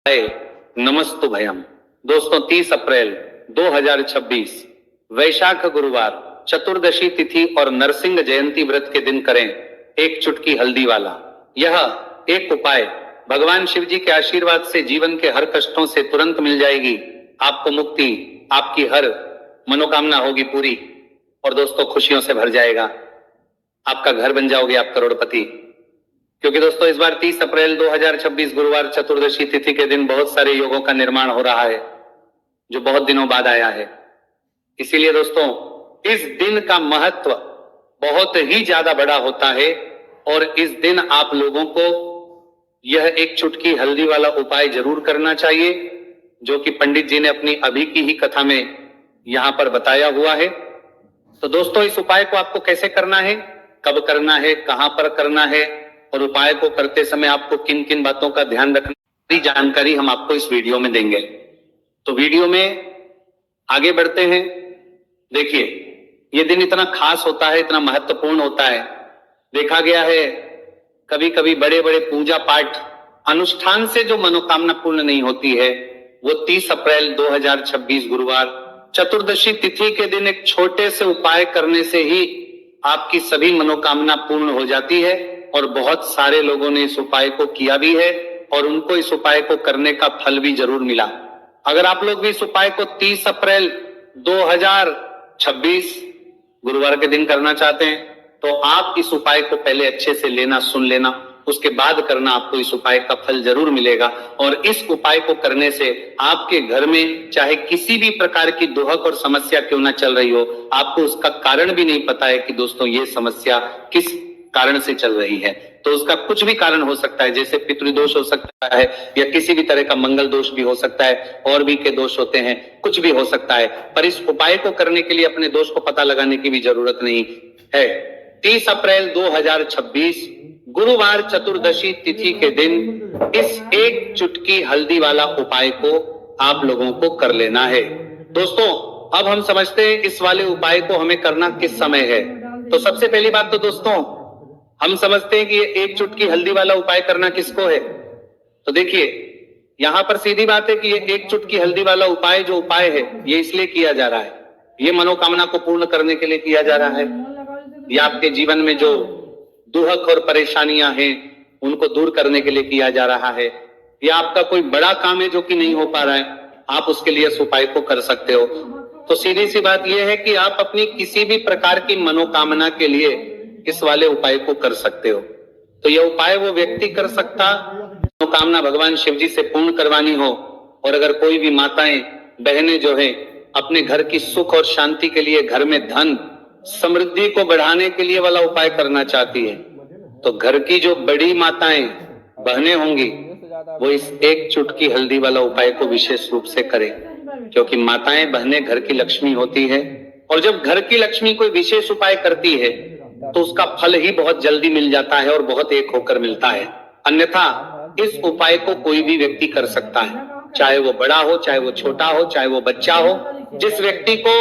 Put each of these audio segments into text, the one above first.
नमस्तु भयम। दोस्तों 30 अप्रैल 2026 वैशाख गुरुवार चतुर्दशी तिथि और नरसिंह जयंती व्रत के दिन करें एक चुटकी हल्दी वाला यह एक उपाय भगवान शिव जी के आशीर्वाद से जीवन के हर कष्टों से तुरंत मिल जाएगी। आपको मुक्ति, आपकी हर मनोकामना होगी पूरी और दोस्तों खुशियों से भर जाएगा। आपका घर बन जाओगे आप करोड़पति। क्योंकि दोस्तों इस बार 30 अप्रैल 2026 गुरुवार चतुर्दशी तिथि के दिन बहुत सारे योगों का निर्माण हो रहा है जो बहुत दिनों बाद आया है। इसीलिए दोस्तों इस दिन का महत्व बहुत ही ज्यादा बड़ा होता है और इस दिन आप लोगों को यह एक चुटकी हल्दी वाला उपाय जरूर करना चाहिए जो कि पंडित जी ने अपनी अभी की ही कथा में यहां पर बताया हुआ है। तो दोस्तों इस उपाय को आपको कैसे करना है, कब करना है, कहां पर करना है और उपाय को करते समय आपको किन किन बातों का ध्यान रखना, सारी जानकारी हम आपको इस वीडियो में देंगे। तो वीडियो में आगे बढ़ते हैं। देखिए ये दिन इतना खास होता है, इतना महत्वपूर्ण होता है। देखा गया है कभी कभी बड़े बड़े पूजा पाठ अनुष्ठान से जो मनोकामना पूर्ण नहीं होती है वो 30 अप्रैल 2026 गुरुवार चतुर्दशी तिथि के दिन एक छोटे से उपाय करने से ही आपकी सभी मनोकामना पूर्ण हो जाती है। और बहुत सारे लोगों ने इस उपाय को किया भी है और उनको इस उपाय को करने का फल भी जरूर मिला। अगर आप लोग भी इस उपाय को 30 अप्रैल 2026 गुरुवार के दिन करना चाहते हैं तो आप इस उपाय को पहले अच्छे से लेना, सुन लेना, उसके बाद करना, आपको इस उपाय का फल जरूर मिलेगा। और इस उपाय को करने से आपके घर में चाहे किसी भी प्रकार की दुहक और समस्या क्यों ना चल रही हो, आपको उसका कारण भी नहीं पता है कि दोस्तों ये समस्या किस कारण से चल रही है। तो उसका कुछ भी कारण हो सकता है, जैसे पितृदोष हो सकता है या किसी भी तरह का मंगल दोष भी हो सकता है, और भी के दोष होते हैं, कुछ भी हो सकता है। पर इस उपाय को करने के लिए अपने दोष को पता लगाने की भी जरूरत नहीं है। 30 अप्रैल 2026 गुरुवार चतुर्दशी तिथि के दिन इस एक चुटकी हल्दी वाला उपाय को आप लोगों को कर लेना है। दोस्तों अब हम समझते हैं इस वाले उपाय को हमें करना किस समय है। तो सबसे पहली बात तो दोस्तों हम समझते हैं कि ये एक चुटकी हल्दी वाला उपाय करना किसको है। तो देखिए यहां पर सीधी बात है कि ये एक चुटकी हल्दी वाला उपाय जो उपाय है ये इसलिए किया जा रहा है, ये मनोकामना को पूर्ण करने के लिए किया जा रहा है। ये आपके जीवन में जो दुहक और परेशानियां हैं उनको दूर करने के लिए किया जा रहा है। या आपका कोई बड़ा काम है जो कि नहीं हो पा रहा है, आप उसके लिए इस उपाय को कर सकते हो। तो सीधी सी बात यह है कि आप अपनी किसी भी प्रकार की मनोकामना के लिए इस वाले उपाय को कर सकते हो। तो यह उपाय वो व्यक्ति कर सकता मनोकामना भगवान शिव जी से पूर्ण करवानी हो। और अगर कोई भी माताएं बहनें जो है अपने घर की सुख और शांति के लिए, घर में धन समृद्धि को बढ़ाने के लिए वाला उपाय करना चाहती है, तो घर की जो बड़ी माताएं बहनें होंगी वो इस एक चुटकी हल्दी वाला उपाय को विशेष रूप से करें। क्योंकि माताएं बहनें घर की लक्ष्मी होती है और जब घर की लक्ष्मी कोई विशेष उपाय करती है तो उसका फल ही बहुत जल्दी मिल जाता है और बहुत एक होकर मिलता है। अन्यथा इस उपाय को कोई भी व्यक्ति कर सकता है, चाहे वो बड़ा हो, चाहे वो छोटा हो, चाहे वो बच्चा हो। जिस व्यक्ति को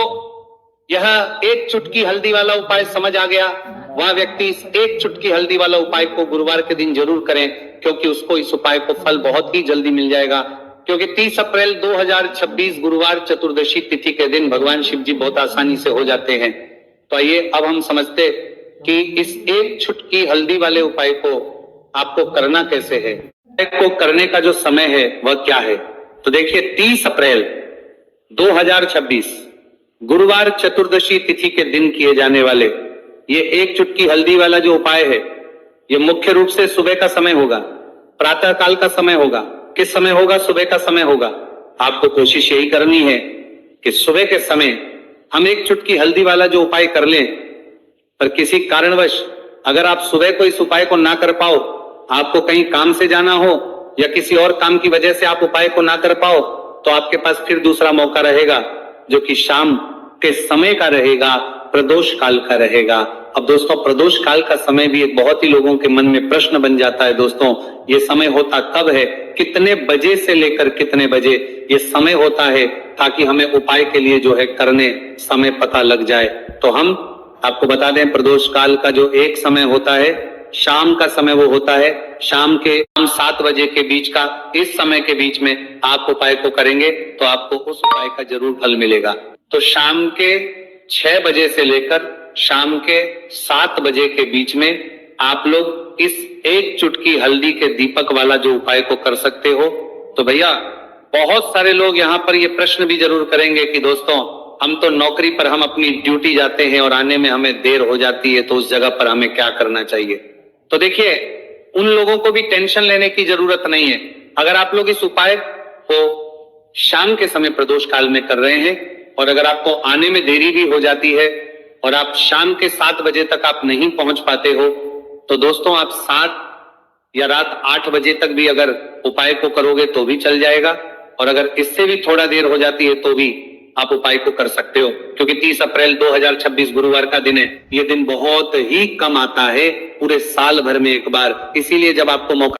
यह एक चुटकी हल्दी वाला उपाय समझ आ गया वह व्यक्ति इस एक चुटकी हल्दी वाला उपाय को गुरुवार के दिन जरूर करें, क्योंकि उसको इस उपाय को फल बहुत ही जल्दी मिल जाएगा। क्योंकि 30 अप्रैल 2026 गुरुवार चतुर्दशी तिथि के दिन भगवान शिव जी बहुत आसानी से हो जाते हैं। तो आइए अब हम समझते कि इस एक चुटकी हल्दी वाले उपाय को आपको करना कैसे है, को करने का जो समय है वह क्या है। तो देखिए 30 अप्रैल 2026 गुरुवार चतुर्दशी तिथि के दिन किए जाने वाले ये एक चुटकी हल्दी वाला जो उपाय है ये मुख्य रूप से सुबह का समय होगा, प्रातः काल का समय होगा। किस समय होगा? सुबह का समय होगा। आपको कोशिश यही करनी है कि सुबह के समय हम एक चुटकी हल्दी वाला जो उपाय कर लें। पर किसी कारणवश अगर आप सुबह को इस उपाय को ना कर पाओ, आपको कहीं काम से जाना हो या किसी और काम की वजह से आप उपाय को ना कर पाओ, तो आपके पास फिर दूसरा मौका रहेगा जो कि शाम के समय का रहेगा, प्रदोष काल का रहेगा। अब दोस्तों प्रदोष काल का समय भी एक बहुत ही लोगों के मन में प्रश्न बन जाता है। दोस्तों ये समय होता कब है, कितने बजे से लेकर कितने बजे ये समय होता है, ताकि हमें उपाय के लिए जो है करने समय पता लग जाए। तो हम आपको बता दें प्रदोष काल का जो एक समय होता है शाम का समय वो होता है, शाम 7 बजे के बीच का, इस समय के बीच में आप उपाय को करेंगे तो आपको उस उपाय का जरूर फल मिलेगा। तो शाम के 6 बजे से लेकर शाम के 7 बजे के बीच में आप लोग इस एक चुटकी हल्दी के दीपक वाला जो उपाय को कर सकते हो। तो भैया बहुत सारे लोग यहाँ पर ये प्रश्न भी जरूर करेंगे कि दोस्तों हम तो नौकरी पर हम अपनी ड्यूटी जाते हैं और आने में हमें देर हो जाती है, तो उस जगह पर हमें क्या करना चाहिए। तो देखिए उन लोगों को भी टेंशन लेने की जरूरत नहीं है। अगर आप लोग इस उपाय को शाम के समय प्रदोष काल में कर रहे हैं और अगर आपको आने में देरी भी हो जाती है और आप शाम के 7 बजे तक आप नहीं पहुंच पाते हो, तो दोस्तों आप 7 या रात 8 बजे तक भी अगर उपाय को करोगे तो भी चल जाएगा, और अगर इससे भी थोड़ा देर हो जाती है तो भी आप उपाय को कर सकते हो, क्योंकि 30 अप्रैल 2026 गुरुवार का दिन है। ये दिन बहुत ही कम आता है पूरे साल भर में एक बार, इसीलिए जब आपको मौका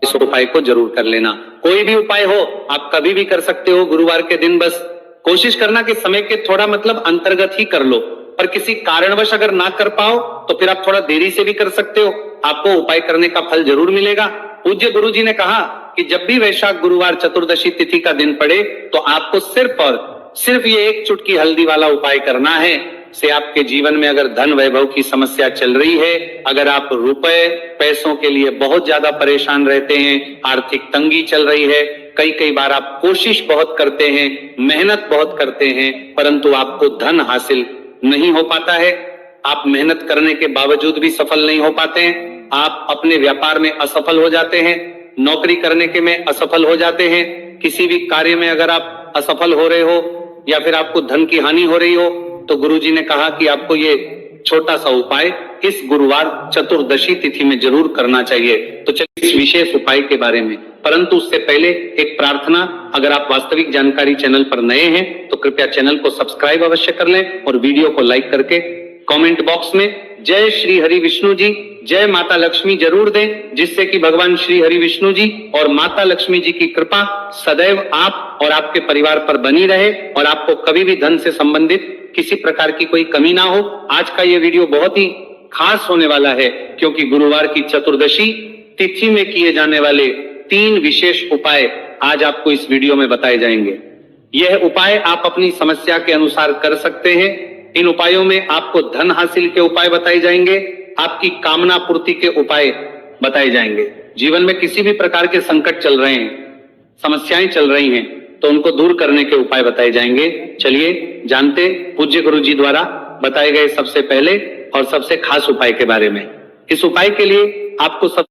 इस उपाय को जरूर कर लेना। कोई भी उपाय हो आप कभी भी कर सकते हो गुरुवार के दिन, बस कोशिश करना कि समय के थोड़ा अंतर्गत ही कर लो, पर किसी कारणवश अगर ना कर पाओ तो फिर आप थोड़ा देरी से भी कर सकते हो, आपको उपाय करने का फल जरूर मिलेगा। पूज्य गुरु जी ने कहा कि जब भी वैशाख गुरुवार चतुर्दशी तिथि का दिन पड़े तो आपको सिर्फ और सिर्फ ये एक चुटकी हल्दी वाला उपाय करना है। से आपके जीवन में अगर धन वैभव की समस्या चल रही है, अगर आप रुपए पैसों के लिए बहुत ज्यादा परेशान रहते हैं, आर्थिक तंगी चल रही है, कई बार आप कोशिश बहुत करते हैं, मेहनत बहुत करते हैं, परंतु आपको धन हासिल नहीं हो पाता है, आप मेहनत करने के बावजूद भी सफल नहीं हो पाते हैं, आप अपने व्यापार में असफल हो जाते हैं, नौकरी करने के में असफल हो जाते हैं, किसी भी कार्य में अगर आप असफल हो रहे हो या फिर आपको धन की हानि हो रही हो, तो गुरुजी ने कहा कि आपको ये छोटा सा उपाय इस गुरुवार चतुर्दशी तिथि में जरूर करना चाहिए। तो चलिए इस विशेष उपाय के बारे में, परंतु उससे पहले एक प्रार्थना, अगर आप वास्तविक जानकारी चैनल पर नए हैं तो कृपया चैनल को सब्सक्राइब अवश्य कर लें और वीडियो को लाइक करके कमेंट बॉक्स में जय श्री हरि विष्णु जी, जय माता लक्ष्मी जरूर दें, जिससे कि भगवान श्री हरि विष्णु जी और माता लक्ष्मी जी की कृपा सदैव आप और आपके परिवार पर बनी रहे और आपको कभी भी धन से संबंधित किसी प्रकार की कोई कमी ना हो। आज का ये वीडियो बहुत ही खास होने वाला है, क्योंकि गुरुवार की चतुर्दशी तिथि में किए जाने वाले 3 विशेष उपाय आज आपको इस वीडियो में बताए जाएंगे। यह उपाय आप अपनी समस्या के अनुसार कर सकते हैं। इन उपायों में आपको धन हासिल के उपाय बताए जाएंगे, आपकी कामना पूर्ति के उपाय बताए जाएंगे। जीवन में किसी भी प्रकार के संकट चल रहे हैं, समस्याएं चल रही हैं, तो उनको दूर करने के उपाय बताए जाएंगे। चलिए जानते पूज्य गुरु जी द्वारा बताए गए सबसे पहले और सबसे खास उपाय के बारे में। इस उपाय के लिए आपको सब